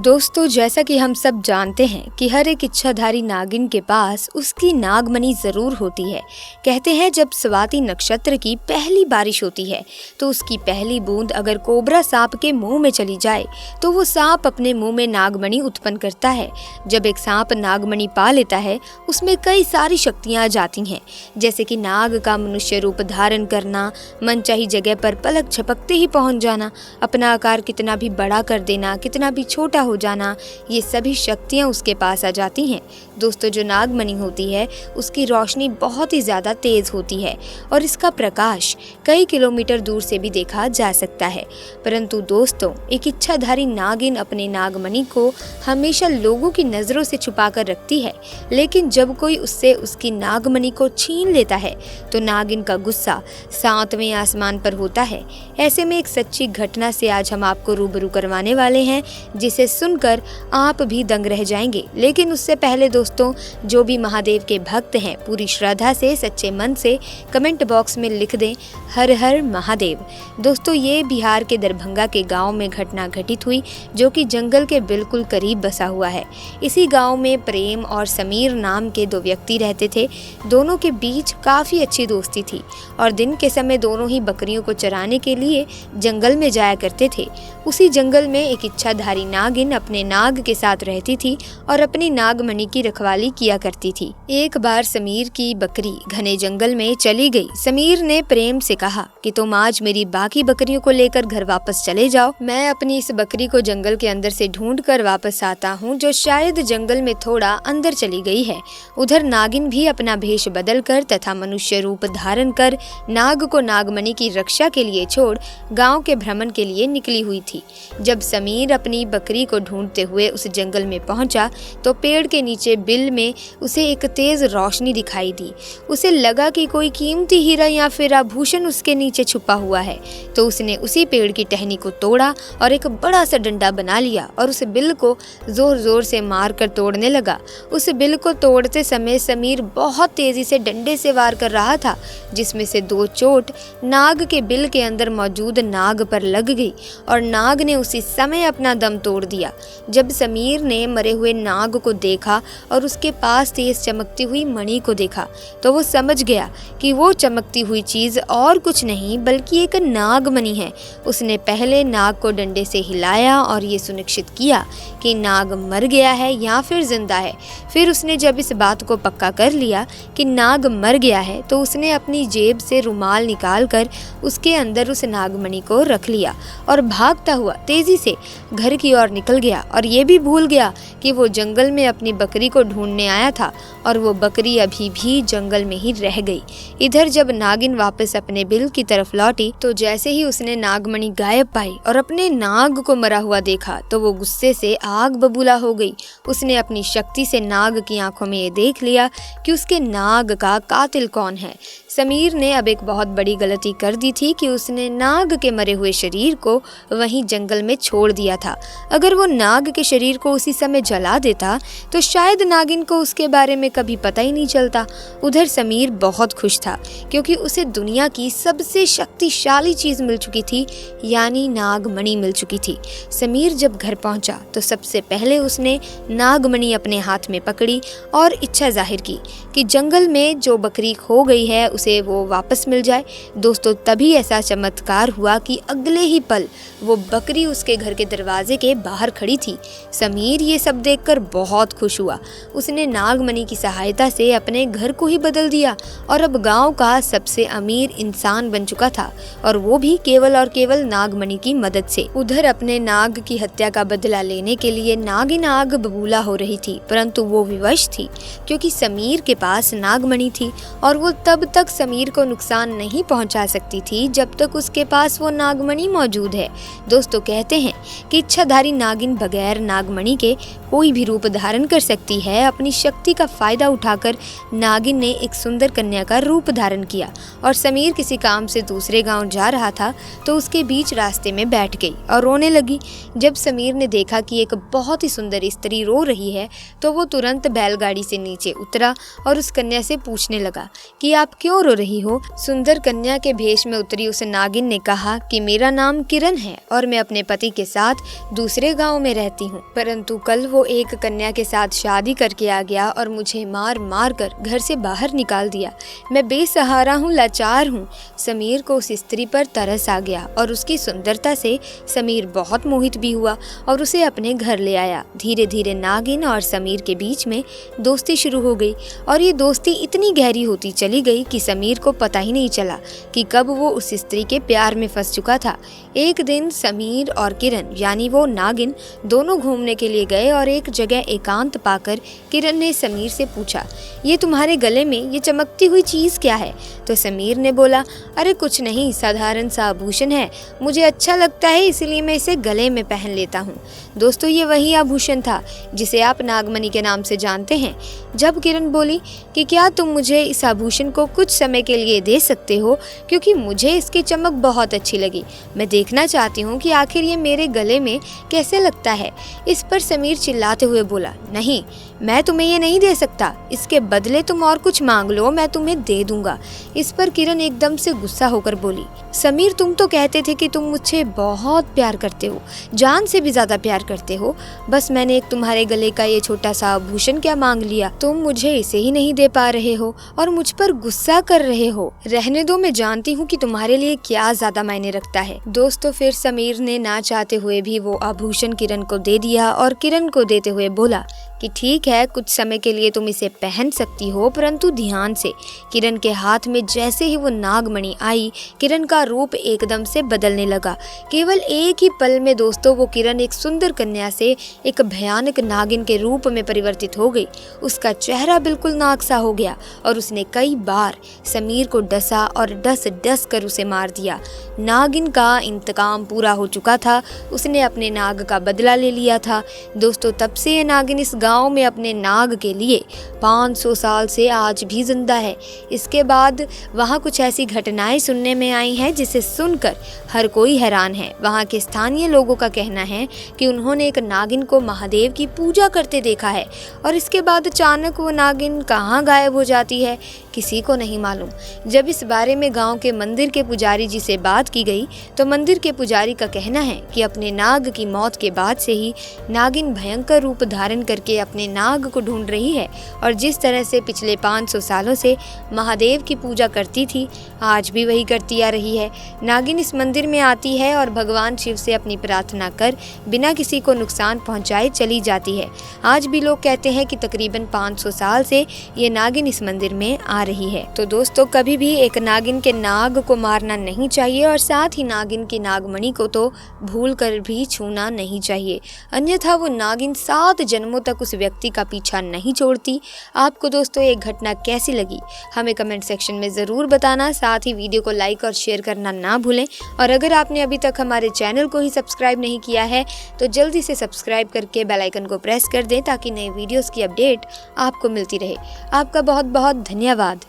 दोस्तों, जैसा कि हम सब जानते हैं कि हर एक इच्छाधारी नागिन के पास उसकी नागमणि जरूर होती है। कहते हैं जब स्वाति नक्षत्र की पहली बारिश होती है तो उसकी पहली बूंद अगर कोबरा सांप के मुंह में चली जाए तो वो सांप अपने मुंह में नागमणि उत्पन्न करता है। जब एक सांप नागमणि पा लेता है उसमें कई सारी शक्तियां आ जाती हैं, जैसे कि नाग का मनुष्य रूप धारण करना, मनचाही जगह पर पलक झपकते ही पहुंच जाना, अपना आकार कितना भी बड़ा कर देना, कितना भी छोटा हो जाना, ये सभी शक्तियां उसके पास आ जाती हैं। दोस्तों, जो नागमणि होती है उसकी रोशनी बहुत ही ज़्यादा तेज़ होती है और इसका प्रकाश कई किलोमीटर दूर से भी देखा जा सकता है। परंतु दोस्तों, एक इच्छाधारी नागिन अपने नागमणि को हमेशा लोगों की नज़रों से छुपा कर रखती है, लेकिन जब कोई उससे उसकी नागमणि को छीन लेता है तो नागिन का गुस्सा 7वें आसमान पर होता है। ऐसे में एक सच्ची घटना से आज हम आपको रूबरू करवाने वाले हैं, जिसे सुनकर आप भी दंग रह जाएंगे। लेकिन उससे पहले दोस्तों, जो भी महादेव के भक्त हैं पूरी श्रद्धा से सच्चे मन से कमेंट बॉक्स में लिख दें हर हर महादेव। दोस्तों, ये बिहार के दरभंगा के गांव में घटना घटित हुई, जो कि जंगल के बिल्कुल करीब बसा हुआ है। इसी गांव में प्रेम और समीर नाम के दो व्यक्ति रहते थे। दोनों के बीच काफ़ी अच्छी दोस्ती थी और दिन के समय दोनों ही बकरियों को चराने के लिए जंगल में जाया करते थे। उसी जंगल में एक इच्छाधारी नागिन अपने नाग के साथ रहती थी और अपनी नागमणि की रखवाली किया करती थी। एक बार समीर की बकरी घने जंगल में चली गई। समीर ने प्रेम से कहा कि तुम आज मेरी बाकी बकरियों को लेकर घर वापस चले जाओ, मैं अपनी इस बकरी को जंगल के अंदर से ढूंढ कर वापस आता हूँ, जो शायद जंगल में थोड़ा अंदर चली गई है। उधर नागिन भी अपना भेष बदल कर तथा मनुष्य रूप धारण कर नाग को नागमणि की रक्षा के लिए छोड़ गाँव के भ्रमण के लिए निकली हुई थी। जब समीर अपनी बकरी को ढूंढते हुए उस जंगल में पहुंचा तो पेड़ के नीचे बिल में उसे एक तेज रोशनी दिखाई दी। उसे लगा कि कोई कीमती हीरा या फिर आभूषण उसके नीचे छुपा हुआ है, तो उसने उसी पेड़ की टहनी को तोड़ा और एक बड़ा सा डंडा बना लिया और उस बिल को जोर जोर से मार कर तोड़ने लगा। उस बिल को तोड़ते समय समीर बहुत तेजी से डंडे से वार कर रहा था, जिसमें से 2 चोट नाग के बिल के अंदर मौजूद नाग पर लग गई और नाग ने उसी समय अपना दम तोड़ दिया। जब समीर ने मरे हुए नाग को देखा और उसके पास तेज चमकती हुई मणि को देखा तो वो समझ गया कि वो चमकती हुई चीज और कुछ नहीं बल्कि एक नागमणि है। उसने पहले नाग को डंडे से हिलाया और ये सुनिश्चित किया कि नाग मर गया है या फिर जिंदा है। फिर उसने जब इस बात को पक्का कर लिया कि नाग मर गया है तो उसने अपनी जेब से रुमाल निकाल कर उसके अंदर उस नागमणि को रख लिया और भागता हुआ तेजी से घर की ओर निकल गया और ये भी भूल गया कि वो जंगल में अपनी बकरी को ढूंढने आया था और वो बकरी अभी भी जंगल में ही रह गई। इधर जब नागिन वापस अपने बिल की तरफ लौटी तो जैसे ही उसने नागमणि गायब पाई और अपने नाग को मरा हुआ देखा तो वो गुस्से से आग बबूला हो गई। उसने अपनी शक्ति से नाग की आंखों में ये देख लिया कि उसके नाग का कातिल कौन है। समीर ने अब एक बहुत बड़ी गलती कर दी थी कि उसने नाग के मरे हुए शरीर को वहीं जंगल में छोड़ दिया था। अगर वो नाग के शरीर को उसी समय जला देता तो शायद नागिन को उसके बारे में कभी पता ही नहीं चलता। उधर समीर बहुत खुश था क्योंकि उसे दुनिया की सबसे शक्तिशाली चीज मिल चुकी थी, यानी नागमणि मिल चुकी थी। समीर जब घर पहुंचा तो सबसे पहले उसने नागमणि अपने हाथ में पकड़ी और इच्छा जाहिर की कि जंगल में जो बकरी खो गई है उसे वो वापस मिल जाए। दोस्तों, तभी ऐसा चमत्कार हुआ कि अगले ही पल वो बकरी उसके घर के दरवाजे के बाहर खड़ी थी। समीर ये सब देखकर बहुत खुश हुआ। उसने नागमणि की सहायता से अपने घर को ही बदल दिया और अब गांव का सबसे अमीर इंसान बन चुका था, और वो भी केवल और केवल नागमणि की मदद से। उधर अपने नाग की हत्या का बदला लेने के लिए नागिन आग बबूला हो रही थी, परंतु वो विवश थी क्योंकि समीर के पास नागमणि थी और वो तब तक समीर को नुकसान नहीं पहुंचा सकती थी जब तक उसके पास वो नागमणि मौजूद है। दोस्तों, कहते हैं कि इच्छाधारी नागिन बगैर नागमणि के कोई भी रूप धारण कर सकती है। अपनी शक्ति का फायदा उठाकर नागिन ने एक सुंदर कन्या का रूप धारण किया और समीर किसी काम से दूसरे गांव जा रहा था तो उसके बीच रास्ते में बैठ गई और रोने लगी। जब समीर ने देखा कि एक बहुत ही सुंदर स्त्री रो रही है तो वो तुरंत बैलगाड़ी से नीचे उतरा और उस कन्या से पूछने लगा कि आप क्यों रो रही हो। सुंदर कन्या के भेष में उतरी उस नागिन ने कहा कि मेरा नाम किरण है और मैं अपने पति के साथ दूसरे गांव में रहती हूँ, परंतु कल वो एक कन्या के साथ शादी करके आ गया और मुझे मार मार कर घर से बाहर निकाल दिया। मैं बेसहारा हूँ, लाचार हूँ। समीर को उस स्त्री पर तरस आ गया और उसकी सुंदरता से समीर बहुत मोहित भी हुआ और उसे अपने घर ले आया। धीरे धीरे नागिन और समीर के बीच में दोस्ती शुरू हो गई और ये दोस्ती इतनी गहरी होती चली गई कि समीर को पता ही नहीं चला कि कब वो उस स्त्री के प्यार में फंस चुका था। एक दिन समीर और किरण यानी वो नागिन दोनों घूमने के लिए गए और एक जगह एकांत पाकर किरण ने समीर से पूछा, ये तुम्हारे गले में ये चमकती हुई चीज़ क्या है? तो समीर ने बोला, अरे कुछ नहीं, साधारण सा आभूषण है, मुझे अच्छा लगता है इसलिए मैं इसे गले में पहन लेता हूँ। दोस्तों, ये वही आभूषण था जिसे आप नागमणि के नाम से जानते हैं। जब किरण बोली कि क्या तुम मुझे इस आभूषण को कुछ समय के लिए दे सकते हो, क्योंकि मुझे इसकी चमक बहुत अच्छी लगी, मैं देखना चाहती हूँ कि आखिर ये मेरे गले में कैसे लगता है। इस पर समीर चिल्लाते हुए बोला, नहीं, मैं तुम्हें ये नहीं दे सकता, इसके बदले तुम और कुछ मांग लो, मैं तुम्हें दे दूंगा। इस पर किरण एकदम से गुस्सा होकर बोली, समीर तुम तो कहते थे कि तुम मुझसे बहुत प्यार करते हो, जान से भी ज्यादा प्यार करते हो, बस मैंने एक तुम्हारे गले का ये छोटा सा आभूषण क्या मांग लिया, तुम मुझे इसे ही नहीं दे पा रहे हो और मुझ पर गुस्सा कर रहे हो। रहने दो, मैं जानती हूँ कि तुम्हारे लिए क्या ज्यादा मायने रखता है। दोस्तों, फिर समीर ने ना चाहते हुए भी वो आभूषण किरण को दे दिया और किरण को देते हुए बोला कि ठीक है, कुछ समय के लिए तुम इसे पहन सकती हो, परंतु ध्यान से। किरण के हाथ में जैसे ही वो नागमणि आई, किरण का रूप एकदम से बदलने लगा। केवल एक ही पल में दोस्तों, वो किरण एक सुंदर कन्या से एक भयानक नागिन के रूप में परिवर्तित हो गई। उसका चेहरा बिल्कुल नाग सा हो गया और उसने कई बार समीर को डसा और डस डस कर उसे मार दिया। नागिन का इंतकाम पूरा हो चुका था, उसने अपने नाग का बदला ले लिया था। दोस्तों, तब से ये नागिन इस गांव में अपने नाग के लिए 500 साल से आज भी जिंदा है। इसके बाद वहाँ कुछ ऐसी घटनाएं सुनने में आई हैं जिसे सुनकर हर कोई हैरान है। वहाँ के स्थानीय लोगों का कहना है कि उन्होंने एक नागिन को महादेव की पूजा करते देखा है और इसके बाद अचानक वो नागिन कहाँ गायब हो जाती है, किसी को नहीं मालूम। जब इस बारे में गांव के मंदिर के पुजारी जी से बात की गई तो मंदिर के पुजारी का कहना है कि अपने नाग की मौत के बाद से ही नागिन भयंकर रूप धारण करके अपने नाग को ढूंढ रही है और जिस तरह से पिछले 500 सालों से महादेव की पूजा करती थी, आज भी वही करती आ रही है। नागिन इस मंदिर में आती है और भगवान शिव से अपनी प्रार्थना कर बिना किसी को नुकसान पहुंचाए चली जाती है। आज भी लोग कहते हैं कि तकरीबन 500 साल से ये नागिन इस मंदिर में आ रही है। तो दोस्तों, कभी भी एक नागिन के नाग को मारना नहीं चाहिए और साथ ही नागिन की नागमणि को तो भूल कर भी छूना नहीं चाहिए, अन्यथा वो नागिन 7 जन्मों तक उस व्यक्ति का पीछा नहीं छोड़ती। आपको दोस्तों एक घटना कैसी लगी हमें कमेंट सेक्शन में ज़रूर बताना। साथ ही वीडियो को लाइक और शेयर करना ना भूलें और अगर आपने अभी तक हमारे चैनल को ही सब्सक्राइब नहीं किया है तो जल्दी से सब्सक्राइब करके बेल आइकन को प्रेस कर दें ताकि नए वीडियोस की अपडेट आपको मिलती रहे। आपका बहुत बहुत धन्यवाद।